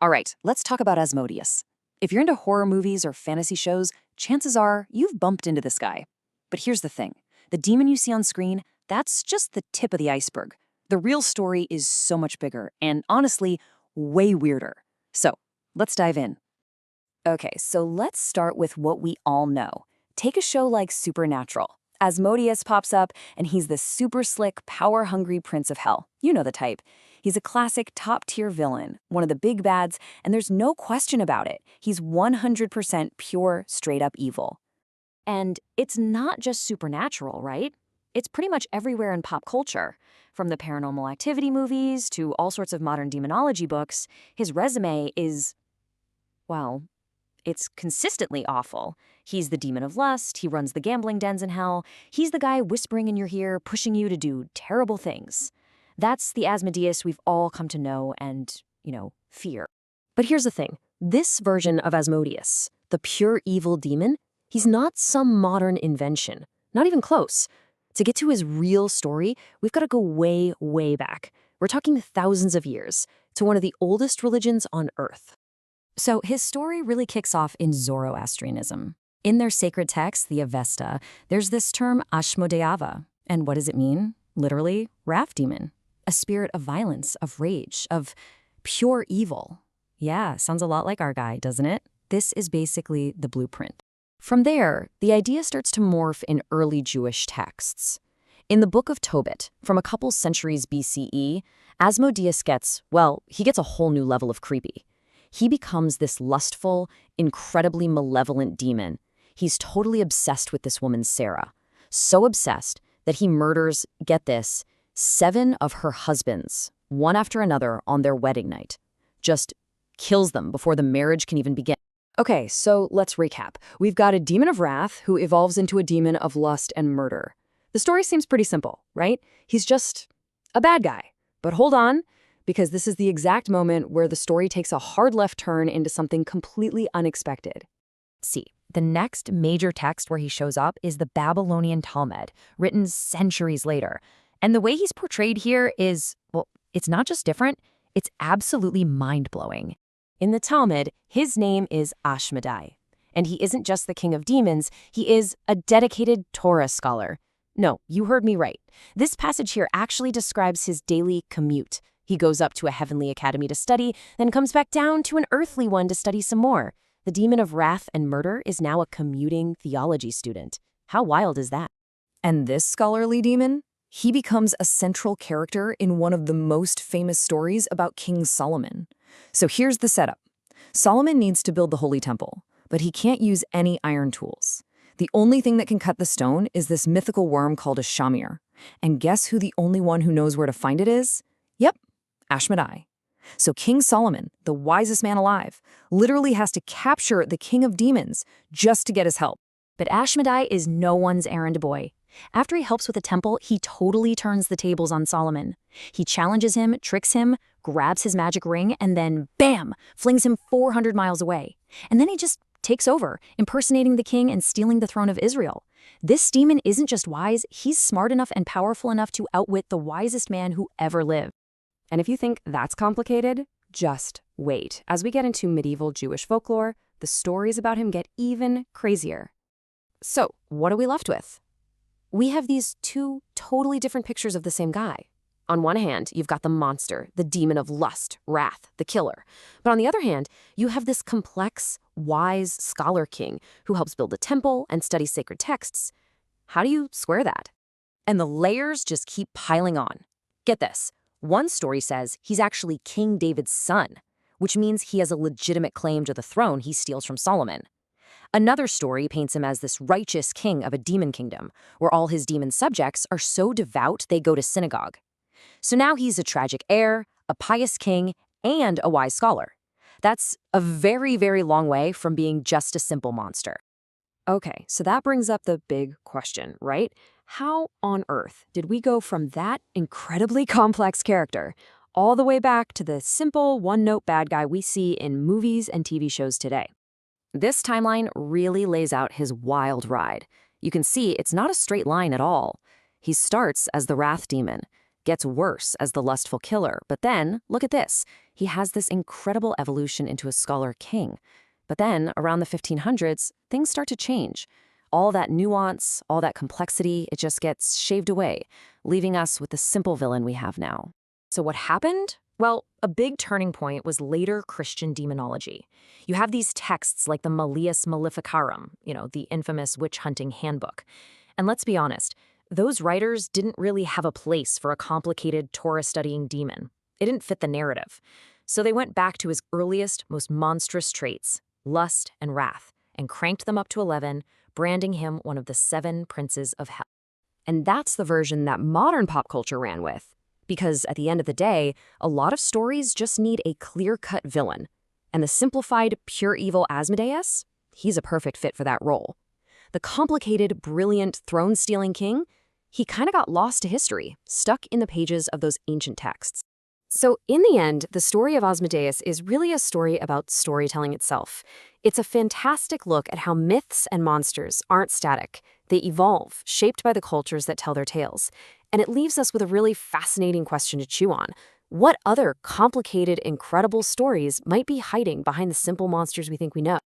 All right, let's talk about Asmodeus. If you're into horror movies or fantasy shows, chances are you've bumped into this guy. But here's the thing. The demon you see on screen, that's just the tip of the iceberg. The real story is so much bigger and, honestly, way weirder. So, let's dive in. Okay, so let's start with what we all know. Take a show like Supernatural. Asmodeus pops up, and he's the super slick, power-hungry prince of hell. You know the type. He's a classic top-tier villain, one of the big bads, and there's no question about it. He's 100% pure, straight-up evil. And it's not just supernatural, right? It's pretty much everywhere in pop culture. From the Paranormal Activity movies to all sorts of modern demonology books, his resume is, well, it's consistently awful. He's the demon of lust, he runs the gambling dens in hell, he's the guy whispering in your ear, pushing you to do terrible things. That's the Asmodeus we've all come to know and, fear. But here's the thing. This version of Asmodeus, the pure evil demon, he's not some modern invention. Not even close. To get to his real story, we've got to go way, way back. We're talking thousands of years, to one of the oldest religions on Earth. So his story really kicks off in Zoroastrianism. In their sacred text, the Avesta, there's this term Ashmedai. And what does it mean? Literally, wrath demon. A spirit of violence, of rage, of pure evil. Yeah, sounds a lot like our guy, doesn't it? This is basically the blueprint. From there, the idea starts to morph in early Jewish texts. In the Book of Tobit, from a couple centuries BCE, Asmodeus gets a whole new level of creepy. He becomes this lustful, incredibly malevolent demon. He's totally obsessed with this woman, Sarah. So obsessed that he murders, get this, 7 of her husbands, one after another on their wedding night. Just kills them before the marriage can even begin. Okay, so let's recap. We've got a demon of wrath who evolves into a demon of lust and murder. The story seems pretty simple, right? He's just a bad guy. But hold on, because this is the exact moment where the story takes a hard left turn into something completely unexpected. See, the next major text where he shows up is the Babylonian Talmud, written centuries later. And the way he's portrayed here is, it's not just different, it's absolutely mind-blowing. In the Talmud, his name is Ashmedai. And he isn't just the king of demons, he is a dedicated Torah scholar. No, you heard me right. This passage here actually describes his daily commute. He goes up to a heavenly academy to study, then comes back down to an earthly one to study some more. The demon of wrath and murder is now a commuting theology student. How wild is that? And this scholarly demon? He becomes a central character in one of the most famous stories about King Solomon. So here's the setup. Solomon needs to build the Holy Temple, but he can't use any iron tools. The only thing that can cut the stone is this mythical worm called a shamir. And guess who the only one who knows where to find it is? Yep, Ashmedai. So King Solomon, the wisest man alive, literally has to capture the king of demons just to get his help. But Ashmedai is no one's errand boy. After he helps with the temple, he totally turns the tables on Solomon. He challenges him, tricks him, grabs his magic ring, and then, bam, flings him 400 miles away. And then he just takes over, impersonating the king and stealing the throne of Israel. This demon isn't just wise, he's smart enough and powerful enough to outwit the wisest man who ever lived. And if you think that's complicated, just wait. As we get into medieval Jewish folklore, the stories about him get even crazier. So, what are we left with? We have these 2 totally different pictures of the same guy. On one hand, you've got the monster, the demon of lust, wrath, the killer. But on the other hand, you have this complex, wise scholar king who helps build a temple and study sacred texts. How do you square that? And the layers just keep piling on. Get this. One story says he's actually King David's son, which means he has a legitimate claim to the throne he steals from Solomon. Another story paints him as this righteous king of a demon kingdom, where all his demon subjects are so devout they go to synagogue. So now he's a tragic heir, a pious king, and a wise scholar. That's a very, very long way from being just a simple monster. Okay, so that brings up the big question, right? How on earth did we go from that incredibly complex character all the way back to the simple one-note bad guy we see in movies and TV shows today? This timeline really lays out his wild ride. You can see it's not a straight line at all. He starts as the wrath demon, gets worse as the lustful killer, but then, look at this. He has this incredible evolution into a scholar king. But then, around the 1500s, things start to change. All that nuance, all that complexity, it just gets shaved away, leaving us with the simple villain we have now. So what happened? Well, a big turning point was later Christian demonology. You have these texts like the Malleus Maleficarum, the infamous witch-hunting handbook. And let's be honest, those writers didn't really have a place for a complicated Torah-studying demon. It didn't fit the narrative. So they went back to his earliest, most monstrous traits, lust and wrath, and cranked them up to 11, branding him one of the 7 princes of hell. And that's the version that modern pop culture ran with. Because at the end of the day, a lot of stories just need a clear-cut villain. And the simplified, pure evil Asmodeus? He's a perfect fit for that role. The complicated, brilliant, throne-stealing king? He kind of got lost to history, stuck in the pages of those ancient texts. So in the end, the story of Asmodeus is really a story about storytelling itself. It's a fantastic look at how myths and monsters aren't static. They evolve, shaped by the cultures that tell their tales. And it leaves us with a really fascinating question to chew on. What other complicated, incredible stories might be hiding behind the simple monsters we think we know?